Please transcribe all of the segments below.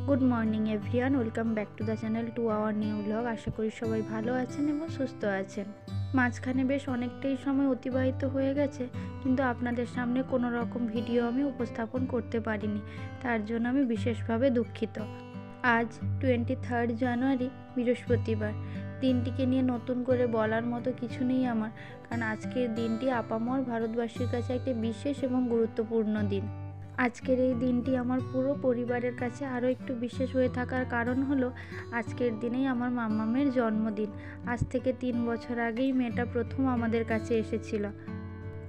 Good morning everyone, welcome back to the channel to our new blog. আশা করি সবাই ভালো আছেন এবং সুস্থ আছেন। মাঝখানে বেশ অনেকটাই সময় অতিবাহিত হয়ে গেছে, কিন্তু আপনাদের সামনে কোনো রকম ভিডিও আমি উপস্থাপন করতে পারিনি, তার জন্য আমি বিশেষভাবে দুঃখিত। আজ 23 জানুয়ারি, বৃহস্পতিবার। দিনটিকে নিয়ে নতুন করে বলার মতো কিছু নেই আমার, কারণ আজকের দিনটি আপামর ভারতবাসীর কাছে একটি বিশেষ এবং গুরুত্বপূর্ণ দিন। আজকের এই দিনটি আমার পুরো পরিবারের কাছে আরও একটু বিশেষ হয়ে থাকার কারণ হলো আজকের দিনেই আমার মাম্মামের জন্মদিন। আজ থেকে 3 বছর আগেই মেয়েটা প্রথম আমাদের কাছে এসেছিল।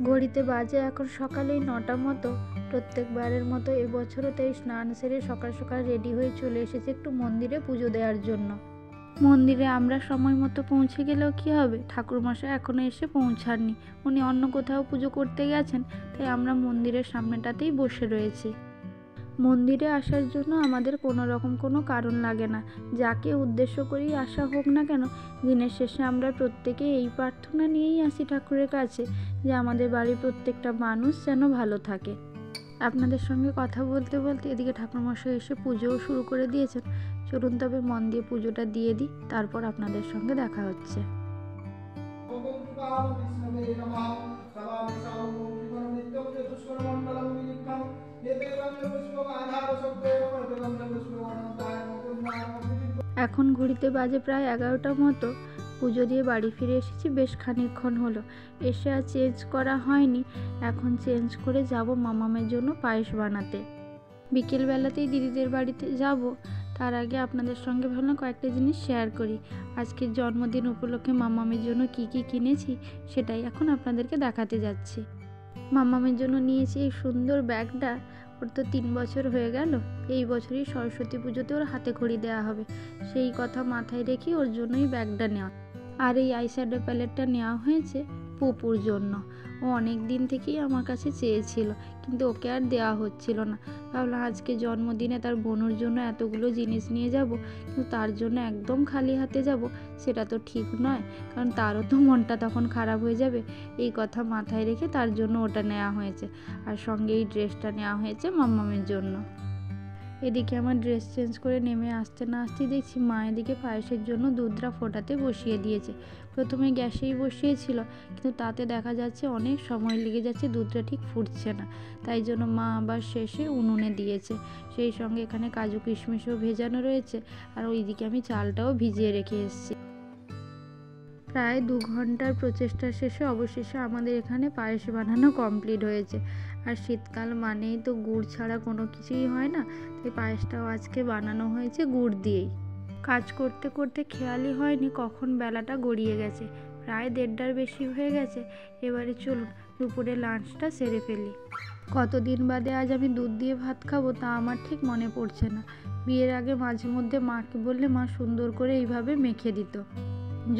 ঘড়িতে বাজে এখন সকালেই 9টা মতো। প্রত্যেকবারের মতো এবছরও তাই স্নান সেরে সকাল সকাল রেডি হয়ে চলে এসেছে একটু মন্দিরে পুজো দেওয়ার জন্য। মন্দিরে আমরা সময় মতো পৌঁছে গেলেও কী হবে, ঠাকুরমশাই এখনও এসে পৌঁছাননি। উনি অন্য কোথাও পুজো করতে গেছেন, তাই আমরা মন্দিরের সামনেটাতেই বসে রয়েছি। মন্দিরে আসার জন্য আমাদের কোনো রকম কোনো কারণ লাগে না, যাকে উদ্দেশ্য করেই আসা হোক না কেন, দিনের শেষে আমরা প্রত্যেকে এই প্রার্থনা নিয়েই আসি ঠাকুরের কাছে যে আমাদের বাড়ির প্রত্যেকটা মানুষ যেন ভালো থাকে। আপনাদের সঙ্গে কথা বলতে বলতে এদিকে ঠাকুরমশাই এসে পুজোও শুরু করে দিয়েছেন। চলুন তবে মন দিয়ে পুজোটা দিয়ে দিই, তারপর আপনাদের সঙ্গে দেখা হচ্ছে। এখন ঘড়িতে বাজে প্রায় 11টার মতো। পুজো দিয়ে বাড়ি ফিরে এসেছি, বেশ খানিকক্ষণ হলো। এসে আর চেঞ্জ করা হয়নি, এখন চেঞ্জ করে যাব মামামের জন্য পায়েস বানাতে। বিকেলবেলাতেই দিদিদের বাড়িতে যাব, তার আগে আপনাদের সঙ্গে ভাবলাম কয়েকটা জিনিস শেয়ার করি। আজকের জন্মদিন উপলক্ষে মামামের জন্য কি কি কিনেছি সেটাই এখন আপনাদেরকে দেখাতে যাচ্ছি। মামামের জন্য নিয়েছি এই সুন্দর ব্যাগটা। ওর তো 3 বছর হয়ে গেল। এই বছরই সরস্বতী পুজোতে ওর হাতে খড়ি দেওয়া হবে, সেই কথা মাথায় রেখে ওর জন্যই ব্যাগটা নেওয়া। আর এই আইশ্যাডো প্যালেটটা নেওয়া হয়েছে পুপুর জন্য। ও অনেক দিন থেকেই আমার কাছে চেয়েছিল, কিন্তু ওকে আর দেওয়া হচ্ছিল না। ভাবলাম আজকে জন্মদিনে তার বোনের জন্য এতগুলো জিনিস নিয়ে যাব, কিন্তু তার জন্য একদম খালি হাতে যাব সেটা তো ঠিক নয়, কারণ তারও তো মনটা তখন খারাপ হয়ে যাবে। এই কথা মাথায় রেখে তার জন্য ওটা নেওয়া হয়েছে, আর সঙ্গে এই ড্রেসটা নেওয়া হয়েছে মাম্মামের জন্য। এদিকে আমার ড্রেস চেঞ্জ করে নেমে আসতে না আসতেই দেখছি মা এদিকে পায়েসের জন্য দুধটা ফোটাতে বসিয়ে দিয়েছে। প্রথমে গ্যাসেই বসিয়েছিল, কিন্তু তাতে দেখা যাচ্ছে অনেক সময় লেগে যাচ্ছে, দুধটা ঠিক ফুটছে না। তাই জন্য মা আবার শেষে উনুনে দিয়েছে। সেই সঙ্গে এখানে কাজু কিশমিশও ভেজানো রয়েছে, আর ওইদিকে আমি চালটাও ভিজিয়ে রেখে এসেছি। প্রায় 2 ঘন্টার প্রচেষ্টা শেষে অবশেষে আমাদের এখানে পায়েস বানানো কমপ্লিট হয়েছে। আর শীতকাল মানেই তো গুড় ছাড়া কোনো কিছুই হয় না, তাই পায়েসটাও আজকে বানানো হয়েছে গুড় দিয়েই। কাজ করতে করতে খেয়ালই হয়নি কখন বেলাটা গড়িয়ে গেছে, প্রায় 1:30টার বেশি হয়ে গেছে। এবারে চলুন দুপুরে লাঞ্চটা সেরে ফেলি। কতদিন বাদে আজ আমি দুধ দিয়ে ভাত খাবো তা আমার ঠিক মনে পড়ছে না। বিয়ের আগে মাঝে মধ্যে মাকে বললে মা সুন্দর করে এইভাবে মেখে দিত।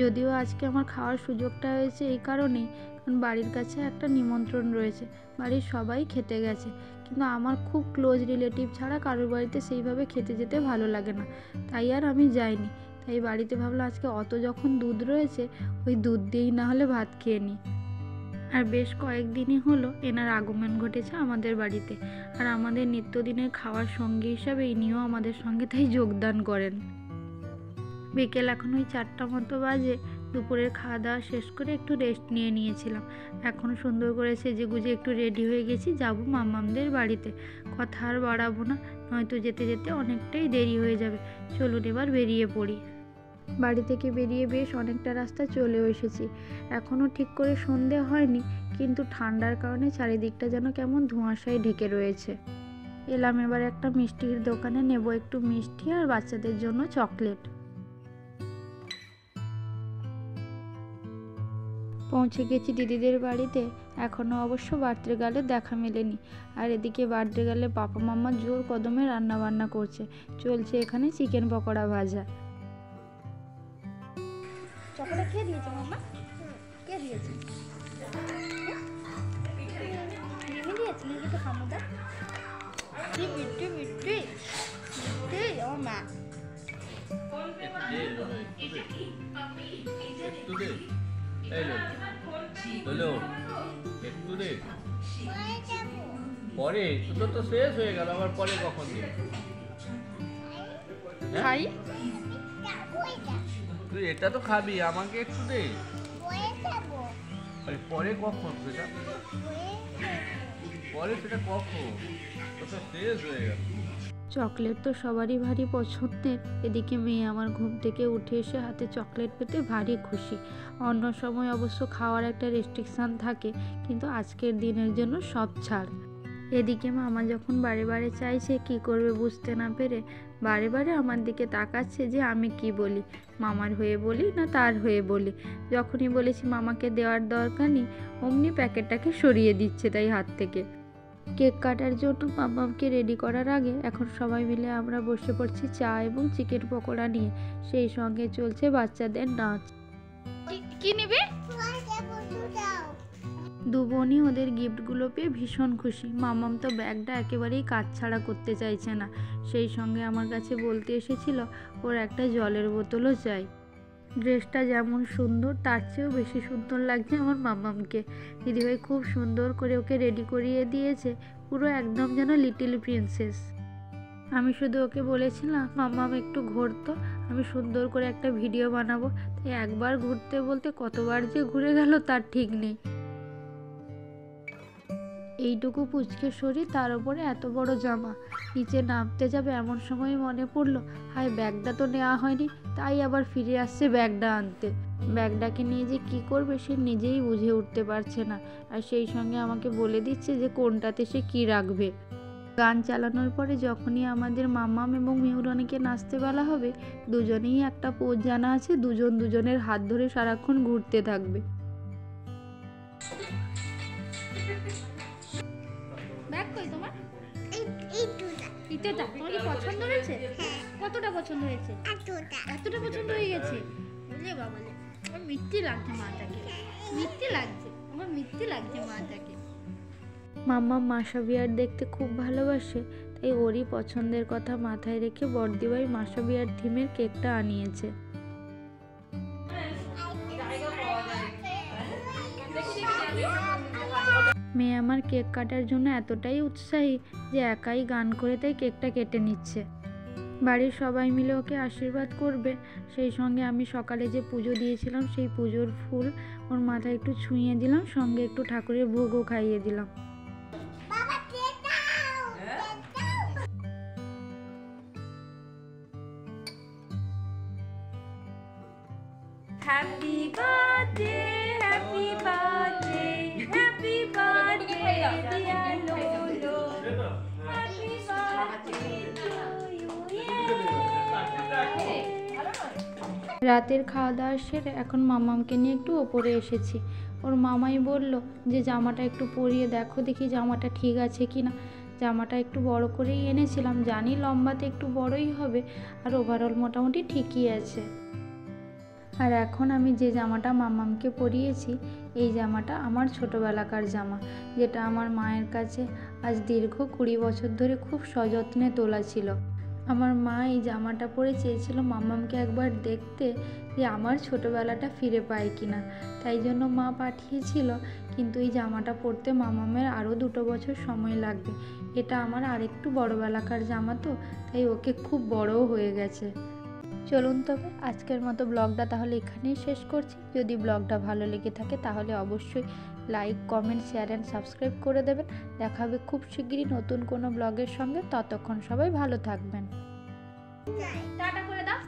যদিও আজকে আমার খাওয়ার সুযোগটা হয়েছে এই কারণেই, কারণ বাড়ির কাছে একটা নিমন্ত্রণ রয়েছে, বাড়ির সবাই খেতে গেছে, কিন্তু আমার খুব ক্লোজ রিলেটিভ ছাড়া কারোর বাড়িতে সেইভাবে খেতে যেতে ভালো লাগে না, তাই আর আমি যাইনি। তাই বাড়িতে ভাবলাম আজকে অত যখন দুধ রয়েছে, ওই দুধ দিয়েই না হলে ভাত খেয়ে নিই। আর বেশ কয়েকদিনই হলো এনার আগমন ঘটেছে আমাদের বাড়িতে, আর আমাদের নিত্যদিনের খাওয়ার সঙ্গী হিসাবে ইনিও আমাদের সঙ্গে তাই যোগদান করেন। বিকেল এখন ওই 4টা মতো বাজে। দুপুরের খাওয়া দাওয়া শেষ করে একটু রেস্ট নিয়ে নিয়েছিলাম। এখন সুন্দর করে সেজে গুজে একটু রেডি হয়ে গেছি, যাব মাম্মামদের বাড়িতে। কথা আর বাড়াবো না, নয়তো যেতে যেতে অনেকটাই দেরি হয়ে যাবে। চলুন এবার বেরিয়ে পড়ি। বাড়ি থেকে বেরিয়ে বেশ অনেকটা রাস্তা চলেও এসেছি। এখনও ঠিক করে সন্ধে হয়নি, কিন্তু ঠান্ডার কারণে চারিদিকটা যেন কেমন ধোঁয়াশায় ঢেকে রয়েছে। এলাম এবার একটা মিষ্টির দোকানে, নেব একটু মিষ্টি আর বাচ্চাদের জন্য চকলেট। পৌঁছে গেছি দিদিদের বাড়িতে। এখনও অবশ্য বার্থডে গার্লের দেখা মেলেনি, আর এদিকে বার্থডে গার্লে পাপা মাম্মা জোর কদমে রান্না বান্না করছে। চলছে এখানে চিকেন পকোড়া ভাজা। চকলেট কে দিয়েছে মাম্মা? কে দিয়েছে? মিমি দিয়েছে নাকি? তো খামোদা মিষ্টি মিষ্টি মিষ্টি আমার মা। পরে তো শেষ হয়ে গেল, আবার পরে কখন খাই। তুই এটা তো খাবি, আমাকে একটু দে। আরে পরে কখন সেটা? পরে সেটা কখন? তোটা শেষ হয়ে গেল। চকলেট তো সবারই ভারী পছন্দের। এদিকে মেয়ে আমার ঘুম থেকে উঠে এসে হাতে চকলেট পেতে ভারী খুশি। অন্য সময় অবশ্য খাওয়ার একটা রেস্ট্রিকশান থাকে, কিন্তু আজকের দিনের জন্য সব ছাড়। এদিকে মামা যখন বারে বারে চাইছে, কি করবে বুঝতে না পেরে বারে বারে আমার দিকে তাকাচ্ছে যে আমি কি বলি, মামার হয়ে বলি না তার হয়ে বলি। যখনই বলেছি মামাকে দেওয়ার দরকার নেই, অমনি প্যাকেটটাকে সরিয়ে দিচ্ছে তাই হাত থেকে। কেক কাটার জন্য মামাকে রেডি করার আগে এখন সবাই মিলে আমরা বসে পড়ছি চা এবং চিকেন পকোড়া নিয়ে। সেই সঙ্গে চলছে বাচ্চাদের নাচ। কি নেবে? দু বোনই ওদের গিফটগুলো পেয়ে ভীষণ খুশি। মামাম তো ব্যাগটা একেবারেই কাটছাড়া করতে চাইছে না। সেই সঙ্গে আমার কাছে বলতে এসেছিল ওর একটা জলের বোতলও চাই। ড্রেসটা যেমন সুন্দর তার চেয়েও বেশি সুন্দর লাগছে আমার মামামকে। দিদিভাই খুব সুন্দর করে ওকে রেডি করিয়ে দিয়েছে, পুরো একদম যেন লিটল প্রিন্সেস। আমি শুধু ওকে বলেছিলাম মামাম একটু ঘুরতো, আমি সুন্দর করে একটা ভিডিও বানাবো। তাই একবার ঘুরতে বলতে কতবার যে ঘুরে গেল তার ঠিক নেই। এইটুকু পুচকে শরীর, তার উপরে এত বড় জামা। নিচে নামতে যাবে এমন সময় মনে পড়লো হায় ব্যাগটা তো নেওয়া হয়নি, তাই আবার ফিরে আসছে ব্যাগটা আনতে। ব্যাগটাকে নিয়ে যে কি করবে সে নিজেই বুঝে উঠতে পারছে না, আর সেই সঙ্গে আমাকে বলে দিচ্ছে যে কোনটাতে সে কি রাখবে। গান চালানোর পরে যখনই আমাদের মাম্মাম এবং মেহুরানিকে নাচতে বলা হবে, দুজনেই একটা পোজ জানা আছে, দুজন দুজনের হাত ধরে সারাক্ষণ ঘুরতে থাকবে। ব্যাগ কই তোমার? এইটা তোমার কি পছন্দ হয়েছে? কতটা পছন্দ হয়েছে? এতটা পছন্দ হয়ে গেছে? বলে বাবালে আমার মিথ্যে লাগছে মাটাকে, মিথ্যে লাগছে, আমার মিথ্যে লাগছে মাটাকে। মাম্মা মাসা বিয়ার দেখতে খুব ভালোবাসে, তাই ওরই পছন্দের কথা মাথায় রেখে বড়দিভাই মাসা বিয়ার থিমের কেকটা আনিয়েছে। মেয়ে আমার কেক কাটার জন্য এতটাই উৎসাহী যে একাই গান করে তাই কেকটা কেটে নিচ্ছে। বাড়ির সবাই মিলে ওকে আশীর্বাদ করবে। সেই সঙ্গে আমি সকালে যে পুজো দিয়েছিলাম সেই পুজোর ফুল ওর মাথায় একটু ছুঁয়ে দিলাম, সঙ্গে একটু ঠাকুরের ভোগও খাইয়ে দিলাম। Happy birthday, happy birthday, happy birthday, dear Lolo. Happy birthday to you. রাতের খাওয়া দাওয়া সেরে এখন মামামকে নিয়ে একটু ওপরে এসেছি। ওর মামাই বলল যে জামাটা একটু পরিয়ে দেখো দেখি জামাটা ঠিক আছে কি না। জামাটা একটু বড় করেই এনেছিলাম, জানি লম্বাতে একটু বড়ই হবে, আর ওভারঅল মোটামুটি ঠিকই আছে। আর এখন আমি যে জামাটা মামামকে পরিয়েছি এই জামাটা আমার ছোটোবেলাকার জামা, যেটা আমার মায়ের কাছে আজ দীর্ঘ 20 বছর ধরে খুব সযত্নে তোলা ছিল। আমার মা এই জামাটা পরে চেয়েছিল মামামকে একবার দেখতে যে আমার ছোটোবেলাটা ফিরে পায় কিনা, তাই জন্য মা পাঠিয়েছিল। কিন্তু এই জামাটা পরতে মামামের আরও 2 বছর সময় লাগবে। এটা আমার আরেকটু বড়োবেলাকার জামা তো, তাই ওকে খুব বড়ও হয়ে গেছে। চলুন তবে আজকের মতো ব্লগটা তাহলে এখানেই শেষ করছি। যদি ব্লগটা ভালো লেগে থাকে তাহলে অবশ্যই like, comment, share and subscribe করে দেবেন। দেখা হবে খুব শিগগিরই নতুন কোনো ব্লগের সঙ্গে। ততক্ষণ সবাই ভালো থাকবেন। টাটা করে দাও।